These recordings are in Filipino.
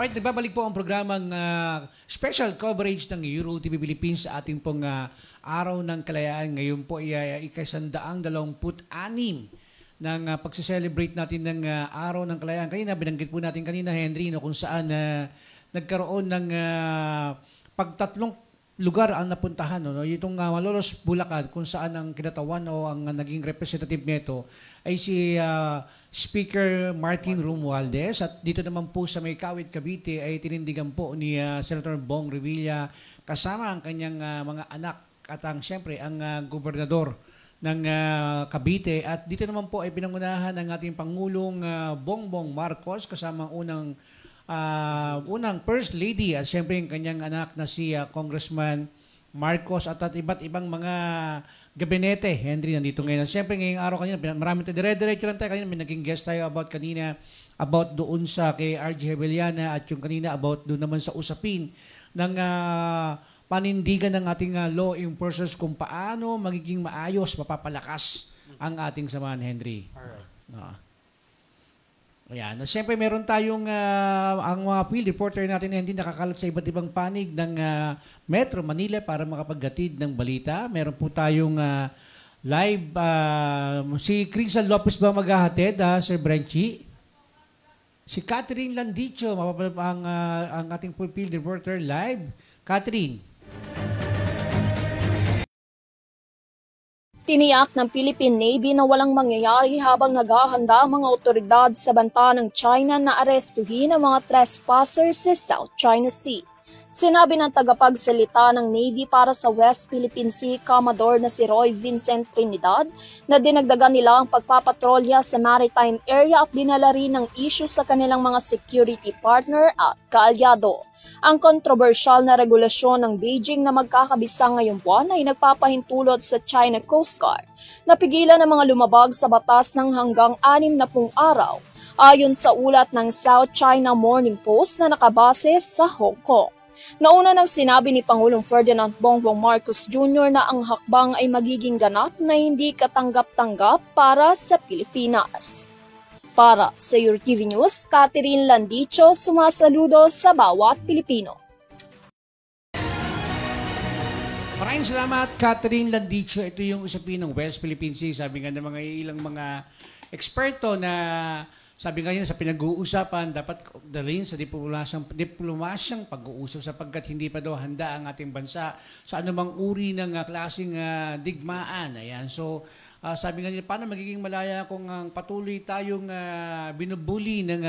Alright, nagbabalik po ang programang special coverage ng Euro TV Philippines sa ating pong Araw ng Kalayaan. Ngayon po ay ika-126 ng pagse-celebrate natin ng Araw ng Kalayaan. Kanina, binanggit po natin kanina, Henry, no, kung saan nagkaroon ng pagtatlong lugar ang napuntahan. No? Itong Malolos, Bulacan, kung saan ang kinatawan o ang naging representative nito ay si Speaker Martin Romualdez. At dito naman po sa May Kawit, Cavite ay tinindigan po ni Senator Bong Revilla kasama ang kanyang mga anak at siyempre ang gobernador ng Cavite. At dito naman po ay pinangunahan ng ating Pangulong Bongbong Marcos kasama ang unang First Lady at siyempre yung kanyang anak na si Congressman Marcos at iba't ibang mga gabinete. Henry, nandito ngayon. Siyempre ngayong araw kanina, marami tayo dire-diretso lang tayo kanina. May naging guest tayo about doon sa kay RG Hebeliana at yung kanina about doon naman sa usapin ng panindigan ng ating law enforcers kung paano magiging maayos, mapapalakas ang ating samahan, Henry. Alright. Ayan. Siyempre, meron tayong ang mga field reporter natin na hindi nakakalat sa iba't ibang panig ng Metro Manila para makapaghatid ng balita. Meron po tayong live, si Crisal Lopez ba maghahatid, Sir Brenchi? Si Catherine Landicho, ang ating field reporter live. Catherine. Tiniyak ng Philippine Navy na walang mangyayari habang naghahanda ang mga otoridad sa banta ng China na arestuhin ang mga trespassers sa South China Sea. Sinabi ng tagapagsalita ng Navy para sa West Philippine Sea Commodore na si Roy Vincent Trinidad na dinagdagan nila ang pagpapatrolya sa maritime area at dinala rin ng issue sa kanilang mga security partner at kaalyado. Ang kontrobersyal na regulasyon ng Beijing na magkakabisa ngayong buwan ay nagpapahintulot sa China Coast Guard na pigilan ang mga lumabag sa batas ng hanggang 60 araw ayon sa ulat ng South China Morning Post na nakabase sa Hong Kong. Nauna nang sinabi ni Pangulong Ferdinand Bongbong Marcos Jr. na ang hakbang ay magiging ganap na hindi katanggap-tanggap para sa Pilipinas. Para sa Euro TV News, Catherine Landicho, sumasaludo sa bawat Pilipino. Maraming salamat, Catherine Landicho. Ito yung usapin ng West Philippine Sea. Sabi nga ng mga ilang mga eksperto na sabi nga yun sa pinag-uusapan, dapat dalhin sa diplomasyang pag-uusap sapagkat hindi pa daw handa ang ating bansa sa anumang uri ng klaseng digmaan. Ayan. So, sabi nga nila, paano magiging malaya kung patuloy tayong binubuli ng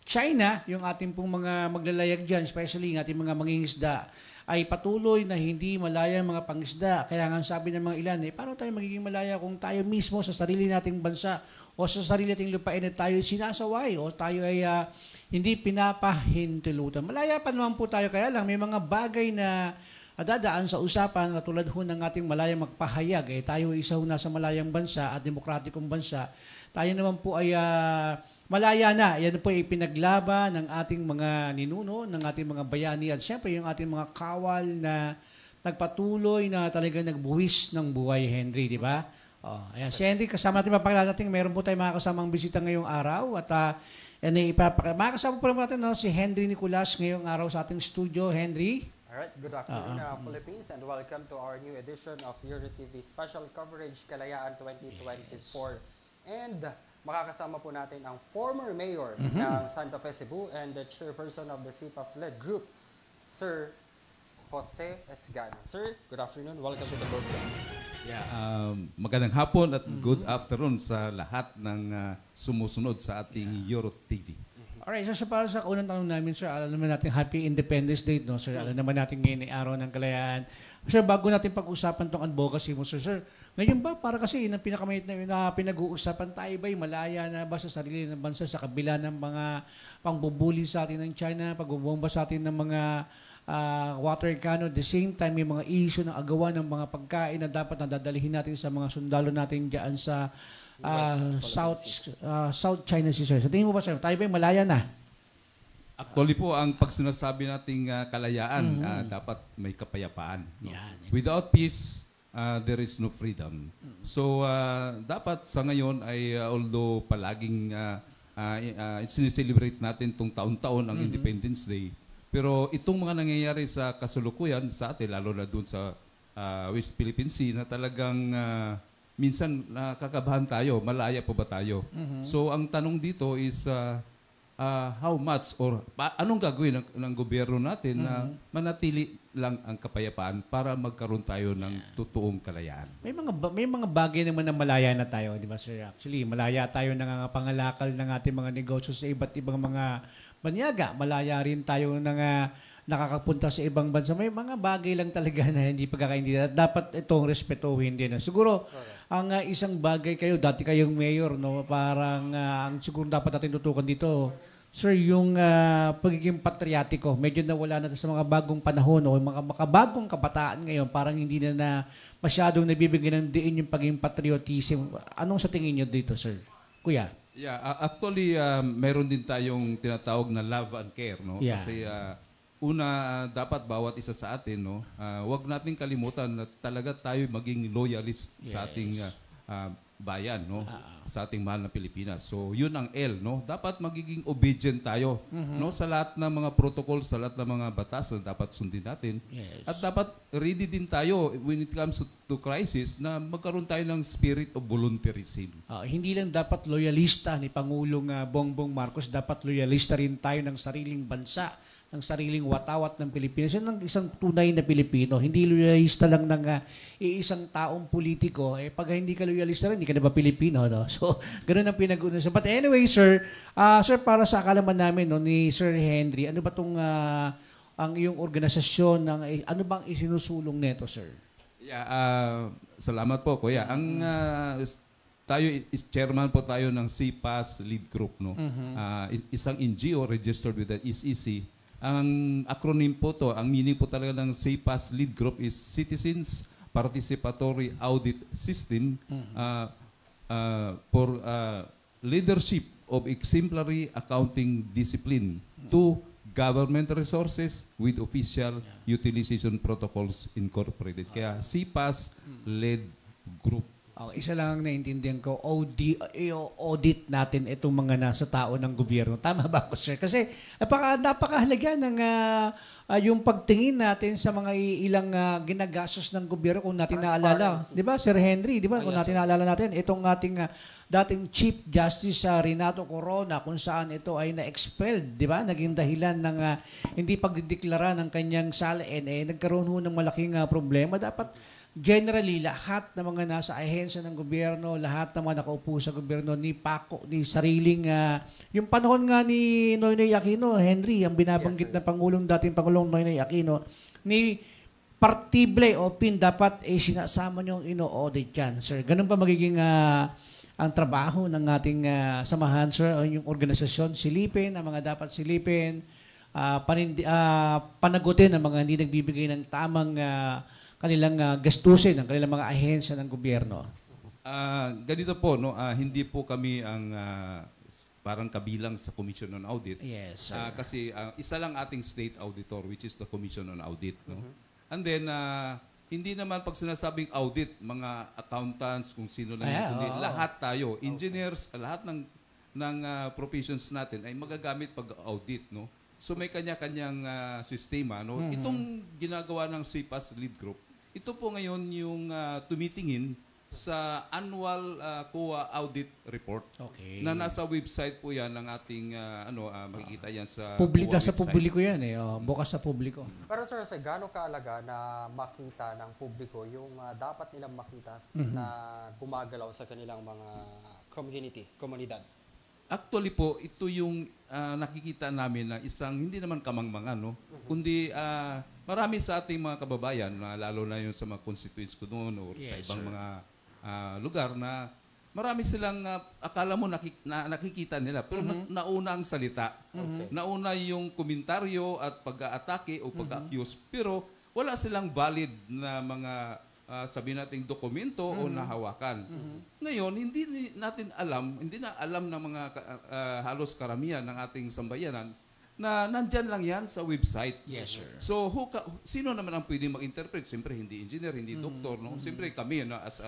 China, yung ating pong mga maglalayag dyan, especially ng ating mga mangingisda, ay patuloy na hindi malaya ang mga pangisda. Kaya nga sabi ng mga ilan, paano tayo magiging malaya kung tayo mismo sa sarili nating bansa o sa sarili nating lupain na tayo sinasaway o tayo ay hindi pinapahintulutan. Malaya pa naman po tayo, kaya lang may mga bagay na dadaan sa usapan katulad ho ng ating malayang magpahayag. Tayo isa ho nasa malayang bansa at demokratikong bansa. Tayo naman po ay malaya na. Yan po ay pinaglaban ng ating mga ninuno, ng ating mga bayani at siyempre yung ating mga kawal na nagpatuloy na talagang nagbuwis ng buhay, Henry, di ba? Ayan. Si Henry, kasama natin mapakilala natin. Meron po tayong mga kasamang bisita ngayong araw at mga kasama po natin si Henry Nicolas ngayong araw sa ating studio. Henry? Alright, good afternoon Philippines and welcome to our new edition of Euro TV Special Coverage Kalayaan 2024. And makakasama po natin ang former mayor ng Santa Fe, Cebu and the chairperson of the CPAS-led group, Sir Jose Esgana. Sir, good afternoon. Welcome to the program. Yeah, magandang hapon at good afternoon sa lahat ng sumusunod sa ating Euro TV. Alright, so para sa unang tanong namin, sir, alam naman natin Happy Independence Day, no, sir? Alam naman natin ngayon ay Araw ng Kalayaan. Sir, bago natin pag-usapan itong advocacy mo, sir, ngayon ba, para kasi yung pinakamait na pinag-uusapan, tayo ba'y malaya na ba sa sarili ng bansa sa kabila ng mga pangbubuli sa atin ng China, pagbubomba sa atin ng mga water cannon, the same time may mga issue ng agawan ng mga pagkain na dapat nadadalihin natin sa mga sundalo natin dyan sa South China Sea, sir. So tingin mo ba, sir, tayo ba'y malaya na? Actually po, ang pag sinasabi nating kalayaan, dapat may kapayapaan. No? Without peace, there is no freedom. So, dapat sa ngayon ay although palaging sineselebrate natin itong taon-taon ang Independence Day. Pero itong mga nangyayari sa kasalukuyan sa atin, lalo na doon sa West Philippine Sea, na talagang minsan nakakabahan tayo, malaya pa ba tayo? So ang tanong dito is how much or anong gagawin ng gobyerno natin na manatili lang ang kapayapaan para magkaroon tayo ng totoong kalayaan. May mga bagay naman na malaya na tayo, di ba sir? Actually, malaya tayo nangangapangalakal ng ating mga negosyo sa iba't ibang mga banyaga. Malaya rin tayo nakakapunta sa ibang bansa. May mga bagay lang talaga na hindi pagkakaintindihan. Dapat itong respetuhin din. Siguro, ang isang bagay kayo, dati kayong mayor, no? Parang ang siguro dapat natin tutukan dito, sir, yung pagiging patriotiko, medyo nawala na sa mga bagong panahon o mga makabagong kabataan ngayon, parang hindi na masyadong nabibigyan ng diin yung pagiging patriotism. Anong sa tingin nyo dito, sir? Kuya? Yeah, actually, meron din tayong tinatawag na love and care, no? Yeah. Kasi dapat bawat isa sa atin, no, wag nating kalimutan na talaga tayo maging loyalist sa ating bayan, no, sa ating mahal na Pilipinas. So, yun ang L, no. Dapat magiging obedient tayo, no, sa lahat ng mga protocol, sa lahat ng mga batas na dapat sundin natin. Yes. At dapat ready din tayo when it comes to crisis na magkaroon tayo ng spirit of volunteerism. Hindi lang dapat loyalista ni Pangulong Bongbong Marcos, dapat loyalista rin tayo ng sariling bansa, ng sariling watawat ng Pilipinas. Yan ang isang tunay na Pilipino. Hindi loyalista lang ng iisang taong politiko. Pag hindi ka loyalista rin, hindi ka na ba Pilipino? No? So, ganun ang pinag-unasan. But anyway, sir, sir, para sa akalaman namin, no, ni Sir Henry, ano ba itong ang iyong organisasyon, ano bang isinusulong neto, sir? Yeah, salamat po, Kuya. Ang tayo is chairman po tayo ng CPAS Lead Group, no. Isang NGO registered with the SEC. Ang acronym po to, ang meaning po talaga ng CPAS Lead Group is Citizens Participatory Audit System for Leadership of Exemplary Accounting Discipline to Government Resources with Official Utilization Protocols Incorporated. Kaya CPAS Lead Group. Isa lang ang naintindihan ko, audit natin itong mga nasa tao ng gobyerno. Tama ba ako, sir? Kasi napakahalaga ng yung pagtingin natin sa mga ilang ginagastos ng gobyerno kung natin naalala. Di ba, Sir Henry? Di ba? Kung natin naalala natin, itong ating dating Chief Justice Renato Corona, kung saan ito ay na-expelled, di ba? Naging dahilan ng hindi pagdideklara ng kanyang salin, nagkaroon ho ng malaking problema. Dapat generally, lahat ng mga nasa ahensya ng gobyerno, lahat ng mga nakaupo sa gobyerno, ni sariling, yung panahon nga ni Noynoy Aquino, Henry, ang binabanggit na dating Pangulong Noynoy Aquino, ni partible o PIN, dapat sinasama nyo ino-audit yan, sir. Ganun ba magiging ang trabaho ng ating samahan, sir, o yung organisasyon, silipin, ang mga dapat silipin, panagutin ang mga hindi nagbibigay ng tamang kanilang gastusin ng kanilang mga ahensya ng gobyerno? Ganito po, no, hindi po kami ang parang kabilang sa Commission on Audit. Yes, kasi isa lang ating state auditor, which is the Commission on Audit. No? And then, hindi naman pag sinasabing audit, mga accountants, kung sino lang yun, kundi lahat tayo, engineers, lahat ng professions natin ay magagamit pag audit, no? So may kanya-kanyang sistema, no? Itong ginagawa ng CPAS Lead Group, ito po ngayon yung tumitingin sa annual COA audit report. Okay. Na nasa website po yan ng ating makikita yan sa Publika COA sa website. publiko yan bukas sa publiko. Pero sir, sa gaano kaalaga na makita ng publiko yung dapat nilang makita na gumagalaw sa kanilang mga komunidad? Actually po, ito yung nakikita namin na isang hindi naman kamangmangan, no? Kundi marami sa ating mga kababayan, lalo na yung sa mga constituents ko doon o sa ibang mga lugar na marami silang akala mo nakikita nila pero nauna ang salita. Nauna yung komentaryo at pag-aatake o pag-accuse pero wala silang valid na mga sabihin nating dokumento o nahawakan. Ngayon, hindi na alam ng mga halos karamihan ng ating sambayanan na nandyan lang yan sa website. Yes, sir. So, sino naman ang pwedeng mag-interpret? Siyempre, hindi engineer, hindi doktor. No? Siyempre, kami as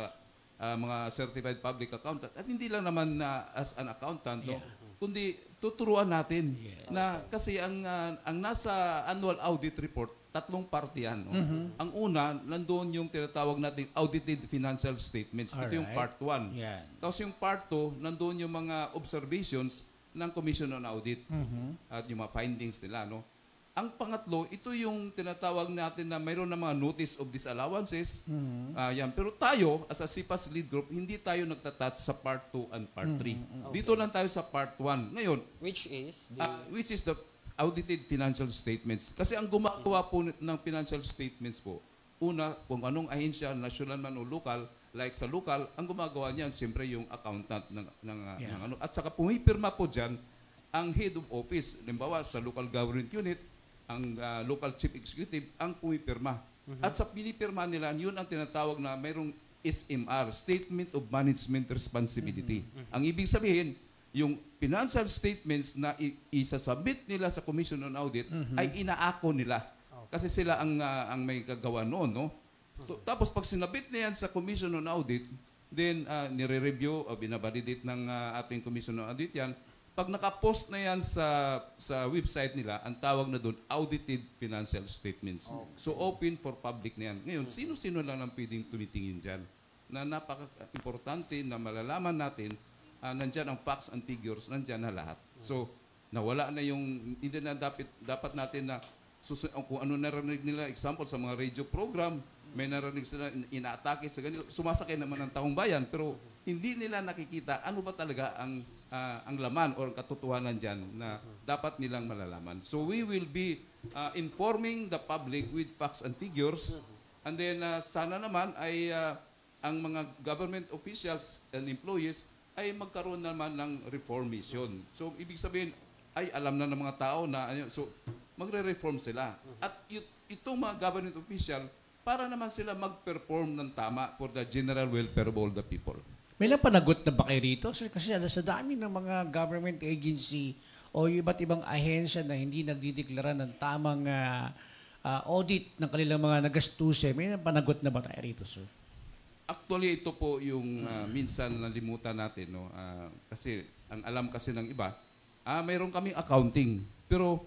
mga certified public accountant at hindi lang naman as an accountant. No? kundi tuturuan natin na kasi ang nasa annual audit report, tatlong parte yan. No? Ang una, nandoon yung tinatawag nating audited financial statements. Ito yung part 1. Yan. Tapos yung part 2, nandoon yung mga observations ng Commission on Audit at yung mga findings nila. No? Ang pangatlo, ito yung tinatawag natin na mayroon na mga notice of disallowances. Yan. Pero tayo, as a CPAS lead group, hindi tayo nagtatouch sa part 2 and part 3. Dito lang tayo sa part 1. Ngayon, Which is the audited financial statements. Kasi ang gumagawa po ng financial statements po, una, kung anong ahensya, national man o local, like sa local, ang gumagawa niyan, siyempre yung accountant ng ano. At saka pumipirma po dyan ang head of office. Halimbawa, sa local government unit, ang local chief executive ang pumipirma. At sa pinipirma nila, yun ang tinatawag na mayroong SMR, Statement of Management Responsibility. Ang ibig sabihin, yung financial statements na isasubmit nila sa Commission on Audit ay inaako nila. Kasi sila ang may kagawa noon, no? Tapos pag sinabit na yan sa Commission on Audit, then nire-review o binabalidate ng ating Commission on Audit yan. Pag nakapost na yan sa website nila, ang tawag na doon, audited financial statements. So open for public na yan. Ngayon, sino-sino lang ang pwedeng tumitingin dyan? Na napaka-importante na malalaman natin, nandyan ang facts and figures, nandyan na lahat. So, nawala na yung, hindi na dapat natin na kung ano narinig nila, example sa mga radio program, may narinig sila inaatake sa ganito, sumasakay naman ng taong bayan, pero hindi nila nakikita ano ba talaga ang laman o ang katotohanan dyan na dapat nilang malalaman. So we will be informing the public with facts and figures, and then sana naman ay ang mga government officials and employees ay magkaroon naman ng reformation. So ibig sabihin ay alam na ng mga tao na so magre-reform sila. At itong mga government official para naman sila mag-perform ng tama for the general welfare of all the people. May napanagot na ba kayo rito? Sir, kasi sa dami ng mga government agency o iba't ibang ahensya na hindi nagdideklara ng tamang audit ng kanilang mga nagastusin, may napanagot na ba tayo rito, sir? Actually, ito po yung minsan nalimutan natin. No? Kasi ang alam kasi ng iba, mayroon kaming accounting. Pero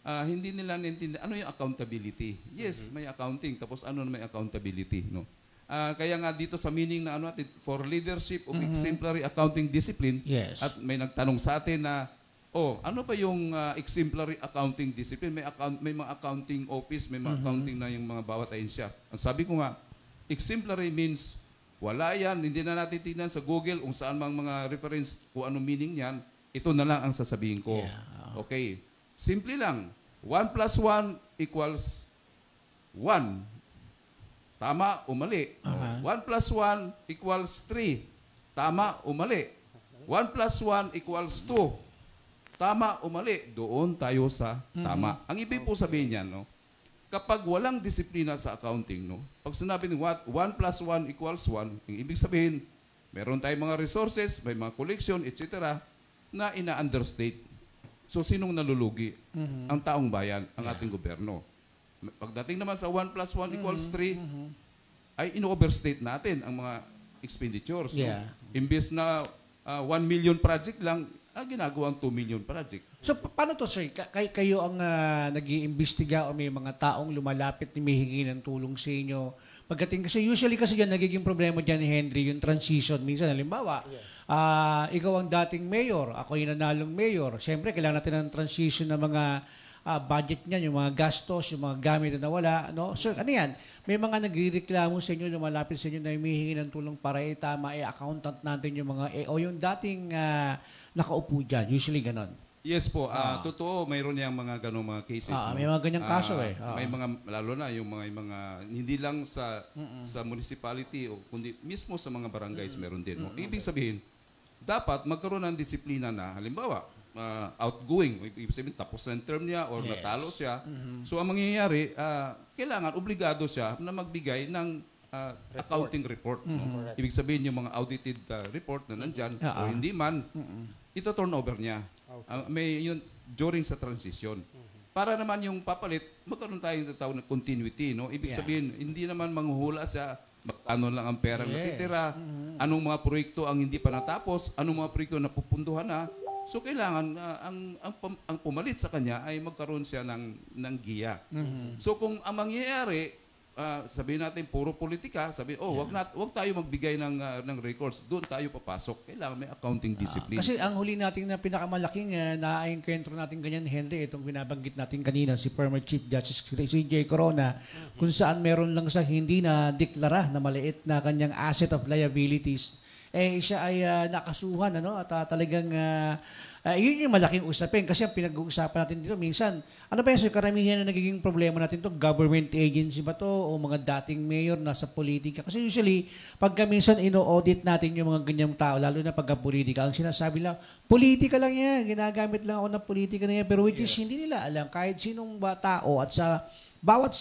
hindi nila naintindihan ano yung accountability. Yes, may accounting. Tapos ano na may accountability. No? Kaya nga dito sa meaning na ano natin, for leadership of exemplary accounting discipline, at may nagtanong sa atin na, ano ba yung exemplary accounting discipline? May mga accounting office, may mga accounting na yung mga bawat ahensya. Ang sabi ko nga, exemplary means wala yan, hindi na natin tingnan sa Google kung saan mga reference, kung ano meaning yan, ito na lang ang sasabihin ko. Okay. Simple lang. 1 plus 1 equals 1. Tama o mali? 1 plus 1 equals 3. Tama o mali? 1 plus 1 equals 2. Tama o mali? Doon tayo sa tama. Ang ibig po sabihin niyan, no? Kapag walang disiplina sa accounting, no? Pag sinabi ng 1 plus 1 equals 1, ang ibig sabihin, meron tayong mga resources, may mga collection, etc. na ina-understate. So, sinong nalulugi? Ang taong bayan, ang ating gobyerno. Pagdating naman sa 1 plus 1 equals 3, ay ino-overstate natin ang mga expenditures. So, imbes na 1 million project lang, ginagawang 2 million project. So, paano to, sir? Kayo ang nag-iimbestiga o may mga taong lumalapit na may hingi ng tulong sa inyo? Pagdating kasi, usually kasi yan, nagiging problema dyan ni Henry, yung transition. Minsan, halimbawa, ikaw ang dating mayor, ako yung nanalong mayor. Siyempre, kailangan natin ng transition ng mga budget niyan, yung mga gastos, yung mga gamit na nawala. No? So, ano yan? May mga nagrereklamo sa inyo, lumalapit sa inyo na humihingi ng tulong para tama, accountant natin yung mga, o yung dating nakaupo dyan. Usually, ganon. Yes po, totoo, mayroon yang mga ganong mga cases. No? May mga ganyang kaso May mga, lalo na yung mga hindi lang sa municipality, o kundi mismo sa mga barangays meron din. No? Ibig sabihin, dapat magkaroon ng disiplina na, halimbawa, outgoing, ibig sabihin tapos na term niya or natalo siya. So ang mangyayari, kailangan, obligado siya na magbigay ng accounting report. No? Ibig sabihin yung mga audited report na nandyan, o hindi man, ito turnover niya. May yun during sa transition. Para naman yung papalit, magkaroon tayong tatawag na continuity. No? Ibig sabihin, hindi naman manghuhula siya, magkano lang ang perang natitira, anong mga proyekto ang hindi pa natapos, anong mga proyekto na pupunduhan na, So kailangan ang pumalit sa kanya ay magkaroon siya ng giya. So kung ang mangyayari, sabihin natin puro politika, wag tayo magbigay ng records, doon tayo papasok. Kailangan may accounting discipline. Kasi ang huli nating na pinakamalaking na-encounter natin ganyan, Henry, itong binabanggit natin kanina, si former Chief Justice CJ Corona, kung saan meron lang sa hindi na deklara na maliit na kanyang asset of liabilities, siya ay nakasuhan, at talagang yun yung malaking usapin. Kasi ang pinag-uusapan natin dito, minsan, ano ba yung karamihan na nagiging problema natin to? Government agency ba to? O mga dating mayor na sa politika? Kasi usually, pagka minsan ino-audit natin yung mga ganyang tao, lalo na pagka-politika, ang sinasabi lang, politika lang yan, ginagamit lang ako ng politika na yan. Pero which is, hindi nila alam, kahit sinong tao at sa bawat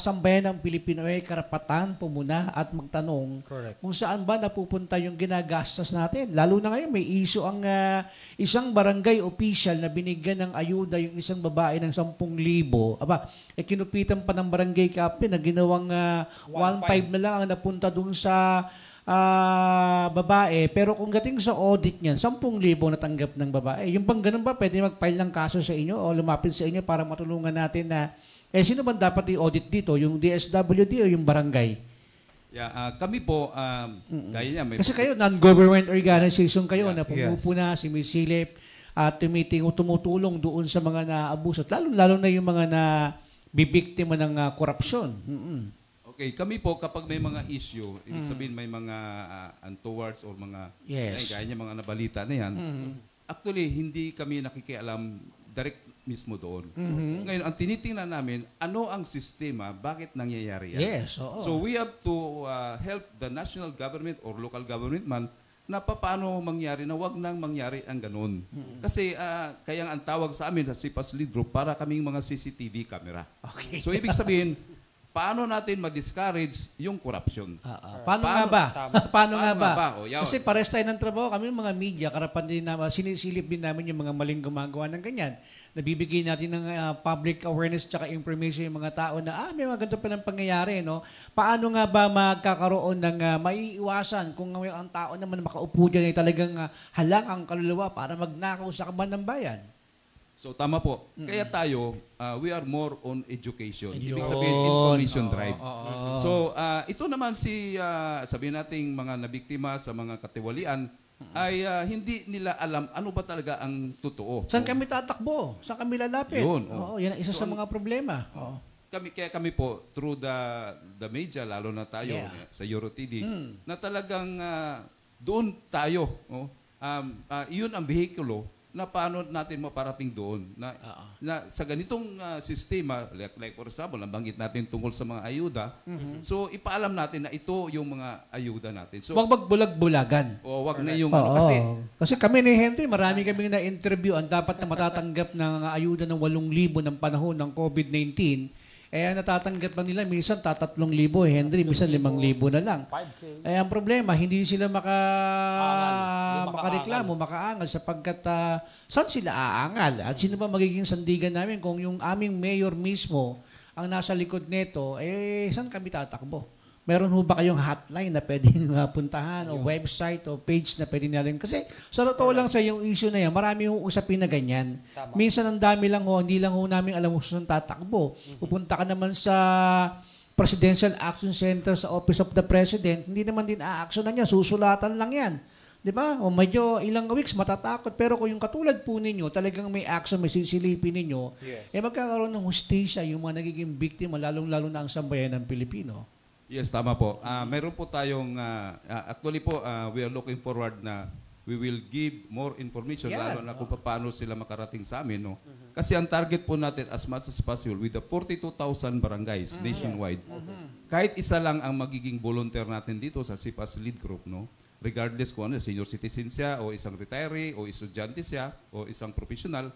sambayan ng Pilipino ay karapatan pumuna at magtanong kung saan ba napupunta yung ginagastos natin. Lalo na ngayon, may issue ang isang barangay official na binigyan ng ayuda yung isang babae ng 10,000. Kinupitan pa ng barangay captain na ginawang 1,500 na lang ang napunta dun sa babae. Pero kung gating sa audit niyan, 10,000 natanggap ng babae. Yung bang ganun ba, pwede mag-file ng kaso sa inyo o lumapit sa inyo para matulungan natin na sino ba dapat i-audit dito? Yung DSWD o yung barangay? Kami po, kaya niya. Kasi kayo, non-government organization kayo na pumupuna, sumisilip, at tumutulong doon sa mga naabuso. Lalo na yung mga bibiktima ng korupsyon. Okay, kami po kapag may mga issue, ibig sabihin may mga untowards or mga, kaya niya mga nabalita na yan, actually, hindi kami nakikialam direct mismo doon. Ngayon, ang tinitingnan namin, ano ang sistema, bakit nangyayari yan? Yes, oo. So we have to help the national government or local government man na paano mangyari na wag nang mangyari ang ganun. Kasi kaya ang tawag sa amin sa SIPAS Lead Group para kaming mga CCTV camera. Okay. So ibig sabihin, paano natin ma-discourage yung corruption? Paano nga ba? Paano nga ba? Kasi pares tayo ng trabaho. Kami mga media, karapan din naman, sinisilip din namin yung mga maling gumagawa ng ganyan. Nabibigay natin ng public awareness tsaka information yung mga tao na may mga ganito pa ng pangyayari. No? Paano nga ba magkakaroon ng maiiwasan kung ang tao naman makaupo dyan ay talagang halang ang kaluluwa para magnakaw sa kaban ng bayan? So tama po. Kaya tayo, we are more on education. Ibig sabihin, information drive. So ito naman sabihin nating mga nabiktima sa mga katiwalian, ay hindi nila alam ano ba talaga ang totoo. Saan kami tatakbo? Saan kami lalapit? Yun. Yan ang isa sa mga problema. Kami po, through the media, lalo na tayo sa EuroTV, na talagang doon tayo. Yun ang vehikulo na paano natin maparating doon na sa ganitong sistema, like for example, nabanggit natin tungkol sa mga ayuda, so ipaalam natin na ito yung mga ayuda natin. So wag magbulag-bulagan. Wag na yung kasi kami ni Henry, marami kaming na-interview ang dapat na matatanggap ng ayuda ng 8,000 ng panahon ng COVID-19. Natatanggap ba nila minsan 3,000, Henry, minsan 5,000 na lang. 5K. Ang problema, hindi sila makareklamo, makaangal sapagkat saan sila aangal? At sino ba magiging sandigan namin kung yung aming mayor mismo ang nasa likod nito, saan kami tatakbo? Meron ho ba kayong hotline na pwedeng puntahan o website o page na pwede natin? Kasi sa totoo lang sa yung issue na yan, marami hong usapin na ganyan. Tama. Minsan ang dami lang hindi lang namin alam kung saan tatakbo. Pupunta ka naman sa Presidential Action Center sa Office of the President, hindi naman din a-actionan niya, susulatan lang yan. Di ba? O medyo ilang weeks matatakot, pero kung yung katulad po ninyo, talagang may action, may sisilipin ninyo, magkakaroon ng hustisya yung mga nagiging biktima, lalong-lalo na ang sambayan ng Pilipino. Yes, tama po. Meron po tayong, actually po, we are looking forward na we will give more information, lalo na kung paano sila makarating sa amin. No? Kasi ang target po natin, as much as possible, with the 42,000 barangays nationwide, kahit isa lang ang magiging volunteer natin dito sa SIPAS Lead Group, no? Regardless kung ano, senior citizen siya, o isang retiree, o estudyante siya, o isang professional,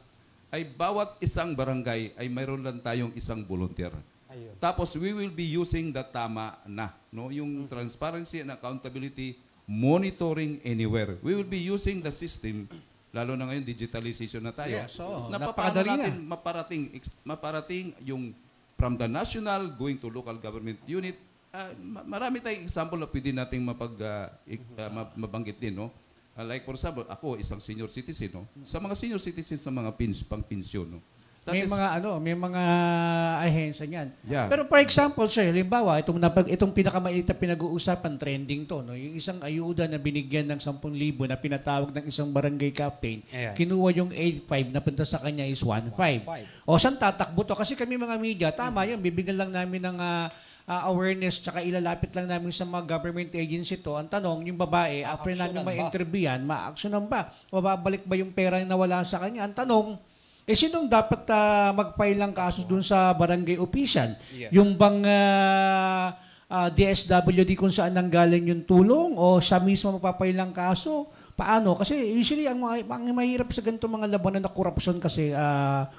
ay bawat isang barangay ay mayroon lang tayong isang volunteer. Ayun. Tapos we will be using the tama na, no? Yung transparency and accountability, monitoring anywhere. We will be using the system, lalo na ngayon digitalization na tayo. Yes, so, na paano natin maparating yung from the national going to local government unit. Marami tayong example na pwede nating mabanggit din, no? like for example, ako isang senior citizen, no? Sa mga senior citizens sa mga pang-pensyon, no? That May is- may mga ahensya niyan. Yeah. Pero for example, sir, halimbawa, itong pinakamaliit na pinag-uusapan, trending to, no? Yung isang ayuda na binigyan ng 10,000 na pinatawag ng isang barangay captain, Ayan. kinuha yung 8,500 na punta sa kanya is 1,500. O saan tatakbo to? Kasi kami mga media, tama yun, bibigyan lang namin ng awareness tsaka ilalapit lang namin sa mga government agency to. Ang tanong, yung babae, after namin ma-interview yan, ma-actionan ba? O babalik ba yung pera na nawala sa kanya? Ang tanong, sinong dapat mag-file ng kaso dun sa barangay official? Yeah. Yung bang DSWD kung saan nanggaling yung tulong o siya mismo magpapail ng kaso? Paano? Kasi usually ang mahirap sa ganito mga labanan na korupsyon kasi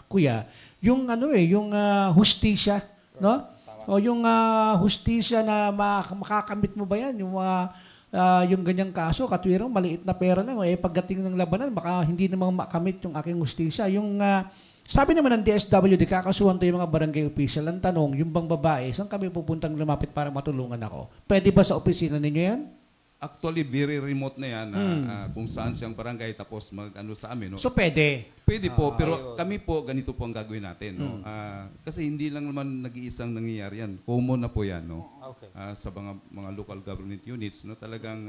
kuya, yung yung hustisya, no? O yung hustisya na makakamit mo ba yan? Yung ganyang kaso, katwirang maliit na pera lang. Pagdating ng labanan, baka hindi namang makamit yung aking hustisya. Yung, sabi naman ng DSWD, kakasuhan to yung mga barangay official. Ang tanong, yung bang babae, saan kami pupuntang lumapit para matulungan ako? Pwede ba sa opisina ninyo yan? Actually, very remote na yan, kung saan siyang barangay tapos mag-ano sa amin, no? So, pwede. Pwede po, pero kami po, ganito po ang gagawin natin, no? Kasi hindi lang naman nag-iisang nangyayari yan. Common na po yan, no? Okay. Sa mga local government units, no? Talagang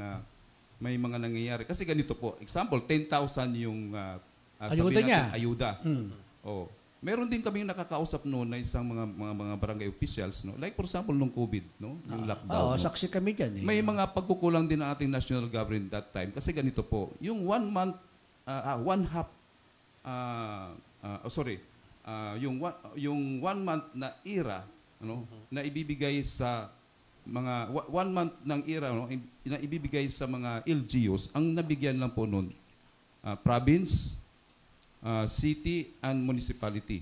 may mga nangyayari. Kasi ganito po, example, 10,000 yung Ayuda sabihin niya. natin, ayuda. Oh. Meron din kaming nakakausap noon na isang mga barangay officials, no? Like for example, nung COVID, no? Yung lockdown. Oo, no? saksi kami dyan. May mga pagkukulang din ng ating national government that time. Kasi ganito po, yung 1 month, yung 1 month na era, ano, na ibibigay sa mga 1 month ng era, no, na ibibigay sa mga LGUs, ang nabigyan lang po noon, province, city, and municipality.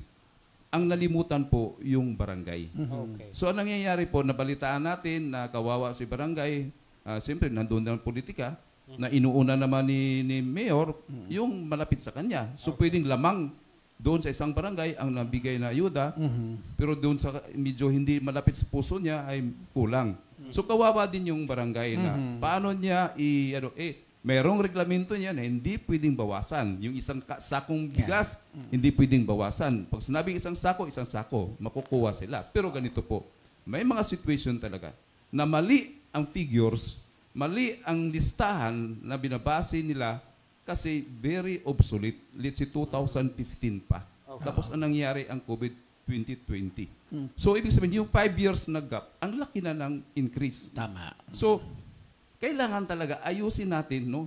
Ang nalimutan po yung barangay. Okay. So, ang nangyayari po, nabalitaan natin na kawawa si barangay, siyempre, nandun na ang politika, na inuuna naman ni Mayor, yung malapit sa kanya. So, pwedeng lamang doon sa isang barangay ang nabigay na ayuda, pero doon sa medyo hindi malapit sa puso niya ay kulang. So, kawawa din yung barangay na paano niya merong reglamento niya na hindi pwedeng bawasan. Yung isang sakong bigas, hindi pwedeng bawasan. Pag sinabing isang sako, makukuha sila. Pero ganito po, may mga situation talaga na mali ang figures, mali ang listahan na binabase nila kasi very obsolete. Let's say 2015 pa. Okay. Tapos ang nangyari ang COVID 2020. So, ibig sabihin, yung 5 years na gap, ang laki na ng increase. Tama. So, kailangan talaga ayusin natin, no,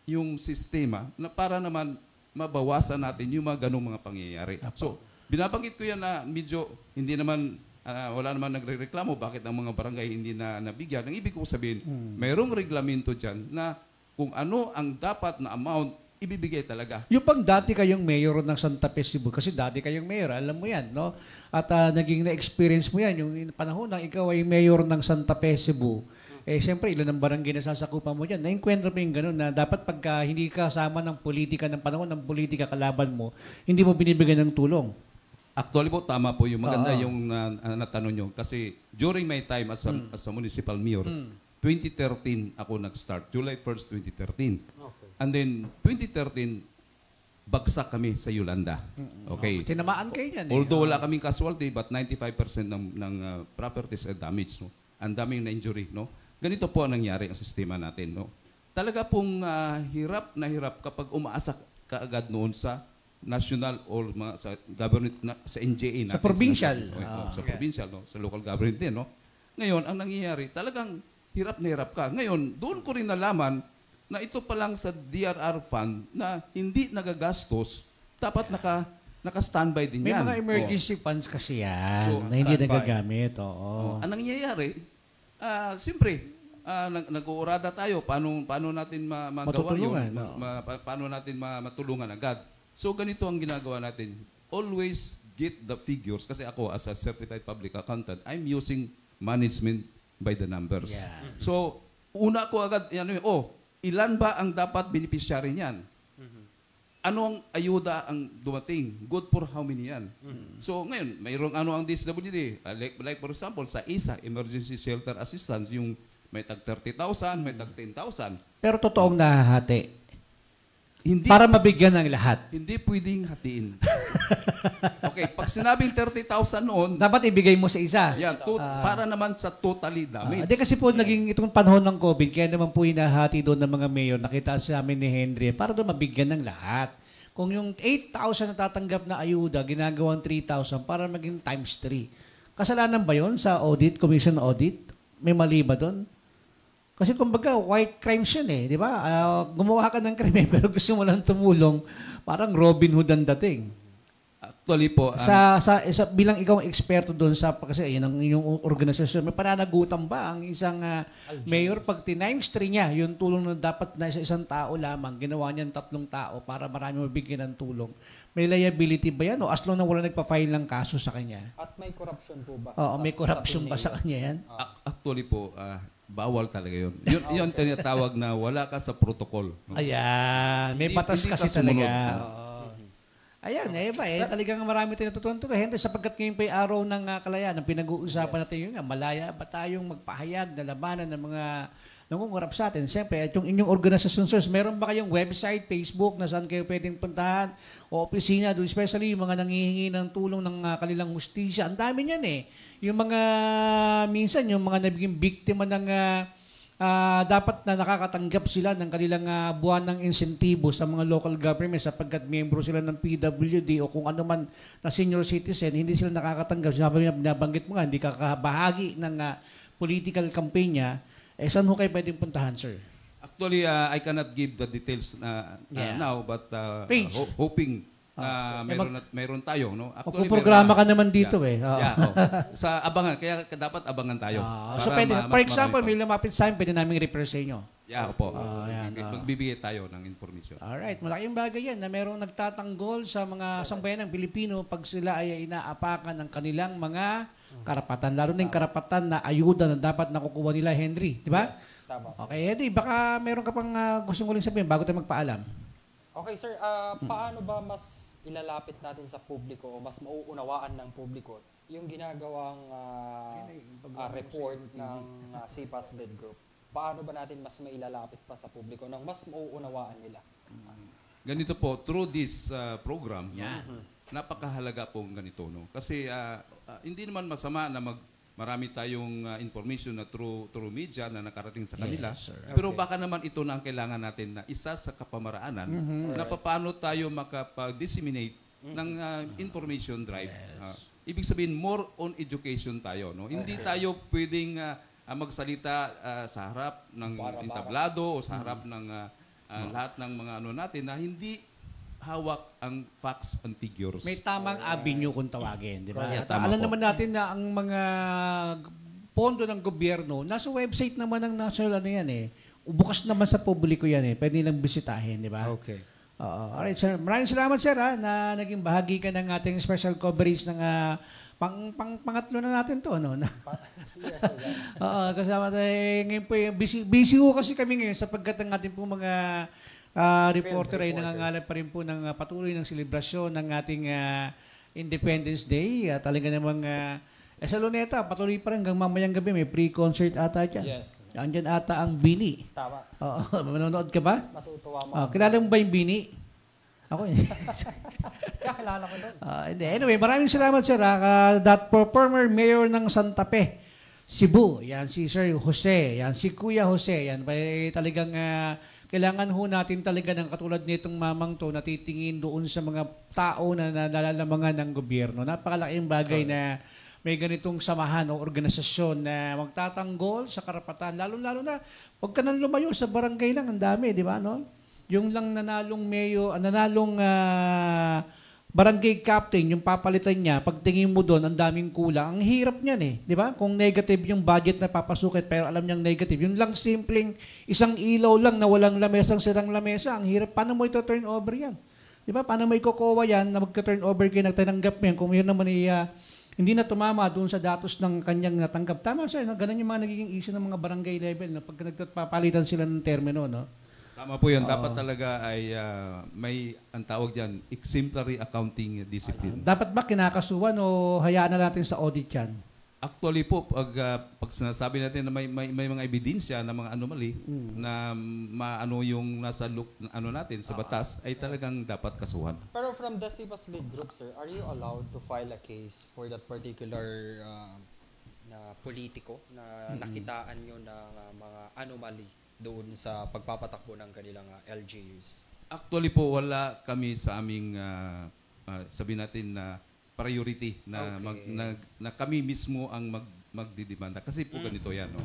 yung sistema na para naman mabawasan natin yung mga ganong mga pangyayari. So, binabanggit ko yan na medyo hindi naman, wala naman nagrereklamo bakit ang mga barangay hindi na nabigyan. Ang ibig ko sabihin, mayroong reglamento dyan na kung ano ang dapat na amount, ibibigay talaga. Yung pang dati kayong mayor ng Santa Fe, Cebu, kasi dati kayong mayor, alam mo yan, no? At naging na-experience mo yan, yung panahon na ikaw ay mayor ng Santa Fe, Cebu. Siyempre, ilan ang barangay na sasakupan mo dyan. Na-encuentro mo yung gano'n na dapat pagka hindi kasama ng politika, ng panahon ng politika kalaban mo, hindi mo binibigyan ng tulong. Actually po, tama po yung maganda yung natanong nyo. Kasi during my time as a municipal mayor, 2013 ako nag-start. July 1st, 2013. Okay. And then, 2013, bagsak kami sa Yolanda. Okay. Tinamaan kayo yan. Although wala kaming casualty, but 95% ng properties are damaged. No? Ang daming na injury. No? Ganito po ang nangyari ang sistema natin. No? Talaga pong hirap na hirap kapag umaasa ka agad noon sa national or sa government, sa NJA natin. Sa provincial. Sa provincial, no? Sa local government din. No? Ngayon, ang nangyayari, talagang hirap na hirap ka. Ngayon, doon ko rin nalaman na ito pa lang sa DRR fund na hindi nagagastos, dapat naka-standby din May yan. mga emergency funds kasi yan So, na hindi standby. nagagamit. Oo. Ang nangyayari, siyempre, nag-uurada tayo, paano natin magawa yun, Matutulungan, paano natin matulungan agad. So, ganito ang ginagawa natin. Always get the figures, kasi ako as a certified public accountant, I'm using management by the numbers. Yeah. So, una ko agad, ilan ba ang dapat beneficiary niyan? Ano ang ayuda ang dumating? Good for how many yan? So, ngayon, mayroong ano ang DSWD. Like for example, sa ISA, Emergency Shelter Assistance, yung may tag 30,000, may tag 10,000. Pero totoong nahahati. Hindi Para mabigyan ng lahat. hindi pwedeng hatiin. Okay, pag sinabing 30,000 noon, Dapat ibigay mo sa isa. yan, para naman sa totally damage. Hindi kasi po naging itong panahon ng COVID, kaya naman po hinahati doon ng mga mayor, nakita sa amin ni Henry, para doon mabigyan ng lahat. Kung yung 8,000 na tatanggap na ayuda, ginagawang 3,000 para maging times 3. Kasalanan ba yon sa audit, commission audit? May mali ba doon? Kasi kumbaga, white crimes yun eh, di ba? Gumawa ka ng krimen pero gusto mo lang tumulong, parang Robin Hood ang dating. Actually po, Bilang ikaw ang eksperto doon kasi yun ang inyong organisasyon, may pananagutan ba ang isang mayor pag times 3 niya, yung tulong na dapat na sa isang tao lamang, ginawa niyan 3 tao para marami mabigyan ng tulong. May liability ba yan o as long na wala nagpa-file ng kaso sa kanya? At may corruption po ba? Oo, may corruption ba sa kanya yan? actually po, bawal talaga yun. Yun tinatawag na wala ka sa protocol. No? Ayan, may Hindi- batas hindi ka kasi sumunod. talaga. Oo. Ayan, talagang marami tayo natutunan to. Henry, sapagkat ngayon pa yung araw ng kalayaan, ang pinag-uusapan natin yun nga, malaya ba tayong magpahayag na labanan ng mga nangungurap sa atin? Siyempre, at yung inyong organisasyon, sirs, meron ba kayong website, Facebook, na saan kayo pwedeng puntahan, o opisina, doon, especially yung mga nangihingi ng tulong ng kanilang hustisya. Ang dami niyan eh. Yung mga, minsan, yung mga naging biktima ng dapat na nakakatanggap sila ng kanilang buwan ng insentibo sa mga local government sapagkat miyembro sila ng PWD o kung ano man na senior citizen, hindi sila nakakatanggap. Sabi niya, binabanggit mo nga, hindi ka kabahagi ng political campaign niya. Saan ho kayo pwedeng puntahan, sir? Actually, I cannot give the details now, but Page. hoping mayroon tayo, no? Magpuprograma ka naman dito Sa abangan, kaya dapat abangan tayo. So pwede, for example, may lumapit sa amin, pwede namin refer sa inyo. Opo. Yan, Magbibigay tayo ng information. Alright, malaking bagay yan na merong nagtatanggol sa mga sambayan ng Pilipino pag sila ay inaapakan ng kanilang mga karapatan, lalo na yung karapatan na ayuda na dapat nakukuha nila, Henry. Di ba? Yes, tama. Okay, Henry, baka meron ka pang gustong uling sabihin bago tayo magpaalam. Okay, sir. Paano ba mas ilalapit natin sa publiko o mas mauunawaan ng publiko yung ginagawang report ng CPAS Lead Group? Paano ba natin mas mailalapit pa sa publiko nang mas mauunawaan nila? Ganito po, through this program, napakahalaga po ganito. No? Kasi hindi naman masama na marami tayong information na through media na nakarating sa kanila. Yes, sir. Pero baka naman ito na ang kailangan natin na isa sa kapamaraanan na paano tayo makapag-disseminate ng information drive. Ibig sabihin, more on education tayo. No? Hindi tayo pwedeng magsalita sa harap ng entablado o sa harap ng lahat ng mga ano natin na hindi hawak ang facts and figures. May tamang avenue kung tawagin, di ba? Yeah, At tama alam po. naman natin na ang mga pondo ng gobyerno, nasa website naman ng national ano yan eh. Bukas naman sa publiko yan eh. Pwede nilang bisitahin, di ba? Okay. Alright, sir. Maraming salamat, sir, na naging bahagi ka ng ating special coverage ng pangatlo na natin to, no? Yes, sir. Kasama tayo ngayon po. Busy ko kasi kami ngayon sapagkat ang ating po mga reporter ay nangangalan pa rin po ng patuloy ng selebrasyon ng ating Independence Day. Talaga namang sa Luneta, patuloy pa rin hanggang mamayang gabi. May pre-concert ata dyan. Yes. Andyan ata ang Bini. Tama. Manonood ka ba? Matutuwa mo. Kilala mo ba yung Bini? Ako eh. Kakilala ko doon. Anyway, maraming salamat, sir. That former mayor ng Santa Fe, Cebu. Yan si Sir Jose. Yan si Kuya Jose. Yan talagang kailangan ho natin talaga ng katulad nitong mamang to na titingin doon sa mga tao na nalalamangan ng gobyerno. Napakalaking bagay na may ganitong samahan o organisasyon na magtatanggol sa karapatan. Lalo-lalo na, huwag ka nang lumayo sa barangay lang. Ang dami, di ba? No? Yung lang nanalong barangay captain, yung papalitan niya, pagtingin mo doon, ang daming kulang. Ang hirap niyan eh. Di ba? Kung negative yung budget na papasukit, pero alam niyang negative. Yung lang simpleng isang ilaw lang na walang lamesang sirang lamesa, ang hirap. Paano mo ito turn over yan? Di ba? Paano mo ikokowa yan na magka-turn over kayo, nagtanggap mo yan, kung yun naman hindi na tumama doon sa datos ng kanyang natanggap. Tama, sir. No? Ganun yung mga nagiging issue ng mga barangay level. No? Pag nagpapalitan sila ng termino, no? Tama po yan. Dapat talaga ay may, ang tawag dyan, exemplary accounting discipline. Dapat ba kinakasuhan o hayaan na natin sa audit yan? Actually po, pag sinasabi natin na may mga ebidensya na mga anomaly na maano yung nasa look ano natin sa batas ay talagang dapat kasuhan. Pero from the CIPAS lead group, sir, are you allowed to file a case for that particular na politiko na nakitaan nyo ng mga anomaly doon sa pagpapatakbo ng kanilang LGUs? Actually po, wala kami sa aming, sabihin natin na priority na, Okay. na kami mismo ang magdidemanda. Kasi po ganito yan. No?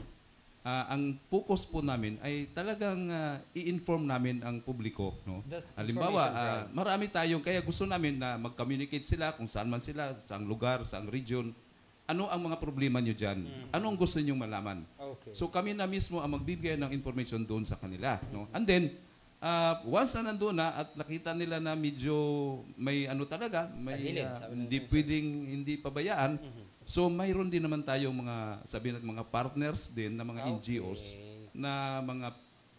Ang focus po namin ay talagang i-inform namin ang publiko. No? That's Halimbawa, information drive. marami tayong, kaya gusto namin na mag-communicate sila kung saan man sila, saang lugar, saang region. Ano ang mga problema nyo dyan? Ano ang gusto nyong malaman? Okay. So kami na mismo ang magbibigay ng information doon sa kanila. No? And then, once na nandun na at nakita nila na medyo may ano talaga, may Tagilid, sabi ng hindi minsan. pwedeng hindi pabayaan. So mayroon din naman tayong mga, sabihin natin, mga partners din na mga Okay. NGOs na mga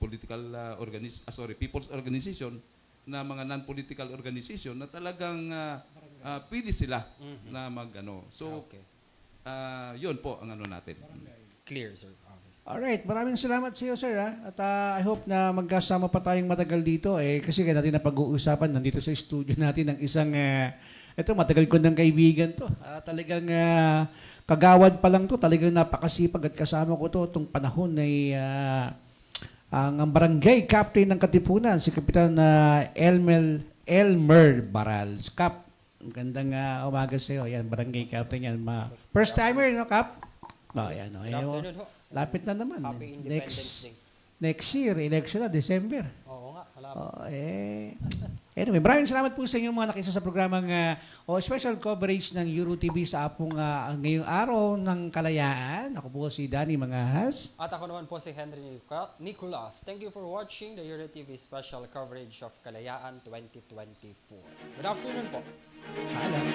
political people's organization na mga non-political organization na talagang pwede sila na mag-ano. So, Okay. yun po ang ano natin. Clear, sir. Okay. Alright, maraming salamat sa iyo, sir. At I hope na magkasama pa tayong matagal dito. Kasi kaya natin napag-uusapan nandito sa studio natin ng isang, ito matagal ko ng kaibigan to. Talagang kagawad pa lang to. Talagang napakasipag at kasama ko to itong panahon ay ang barangay captain ng Katipunan, si Kapitan Elmer Baral. Kap, gandang umaga sa iyo. Yan, barangay captain yan. First timer, no, Kap? Yan, no. Good afternoon ho. Lapit na naman. Happy Independence Day. Next year, election na, December. Oo nga, malapit. Anyway, maraming salamat po sa inyong mga nakisa sa programang special coverage ng Euro TV sa apong ngayong araw ng kalayaan. Ako po si Danny Mangahas. At ako naman po si Henry Nicolas. Thank you for watching the Euro TV special coverage of Kalayaan 2024. Good afternoon po. Paalam.